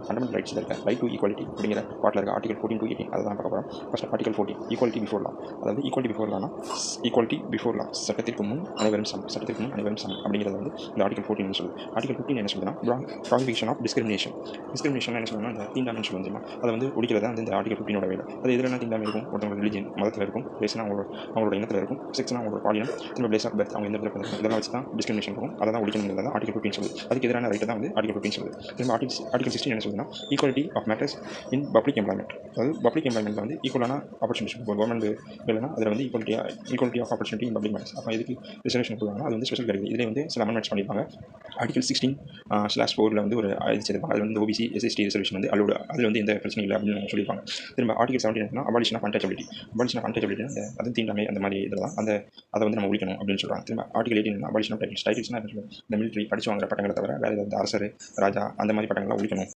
Fundamental ரைட்ஸில் இருக்க right to equality அப்படிங்கிற பாட்டில் இருக்க ஆர்டிகல் 14 to 18 அதை தான் பார்க்க போகிறோம். First article 14 equality before law. அதாவது ஈக்குவாலிட்டி பிஃபோர் லானா ஈக்குவாலிட்டி பிஃபோர் லா சட்டத்திற்கு முன் அனைவரும் சமம், சட்டத்திற்கு முன் அனைவரும் சமம் அப்படிங்கிறது வந்து இந்த ஆர்டிகல் 14 சொல்லுது. ஆர்டிகல் 15 என்ன சொல்லுதுன்னா ப்ராஹிபிஷன் ஆஃப் டிஸ்கிரிமினேஷன். டிஸ்கிரிமினேஷன் என்ன சொல்லணும்னா அந்த தீண்டாமை சொல்லுமா அதை வந்து ஒழிக்கிறதா வந்து இந்த ஆர்டிகல் 15 வேலை. அது எதுனா தீண்டாமை இருக்கும், ஒருத்தவங்க ரிலிஜன் மதத்தில் இருக்கும், பேசினா அவங்களோட இனத்தில் இருக்கும், செக்ஸ்னா அவங்களோட பாலினம், திரும்ப பிளேஸ் ஆஃப் பர்த் அவங்க எந்த இடத்துல இருக்கும், இதெல்லாம் வச்சு தான் டிஸ்கிரிமினேஷன் இருக்கும். அதை தான் ஒழிக்கணுங்கிறத ஆர்டிகல் 15 சொல்லுது. அதுக்கு எதிரான ரைட்டு தான் வந்து ஆர்டிகல் 15 சொல்லுது. திரும்ப ஆர்டிகல் 16 என்ன சொல்லுதுன்னா equality of matters in public employment. அதாவது பப்ளிக் எம்ப்ளாய்மெண்ட்டில் வந்து ஈக்குவலான ஆப்பர்ச்சுனிட்டி இப்போ கவர்மெண்ட் இல்லைனா அதில் வந்து equality of opportunity in public matters. அப்போ எதுக்கு ரிசர்வேஷன் கொடுவாங்க, அது வந்து ஸ்பெஷல் கேட்டகரி. இதில் வந்து சில அமெண்ட்மெண்ட்ஸ் பண்ணியிருப்பாங்க. ஆர்டிகல் 16/4 வந்து ஒரு எழுதிச்சிருப்பாங்க. அதில் வந்து ஓபிசி எஸ்எஸ்டி ரிசர்வேஷன் வந்து அலோடு, அதில் வந்து எந்த பிரச்சனையும் இல்லை அப்படின்னு சொல்லியிருப்பாங்க. திரும்ப article 17 abolition of untouchability. Abolition of untouchability அந்த அது தீண்டாமை அந்த மாதிரி இதெல்லாம் அதை வந்து நம்ம ஒழிக்கணும் அப்படின்னு சொல்கிறாங்க. திரும்ப ஆர்டிகல் 18 அபாலிஷன் ஆஃப் டைட்டில்ஸ்னா இந்த மிலிட்ரி படிச்சு வாங்குற பட்டங்களை தவிர வேறு ஏதாவது அரசர் ராஜா அந்த மாதிரி பட்டங்கள்லாம் ஒழிக்கணும்.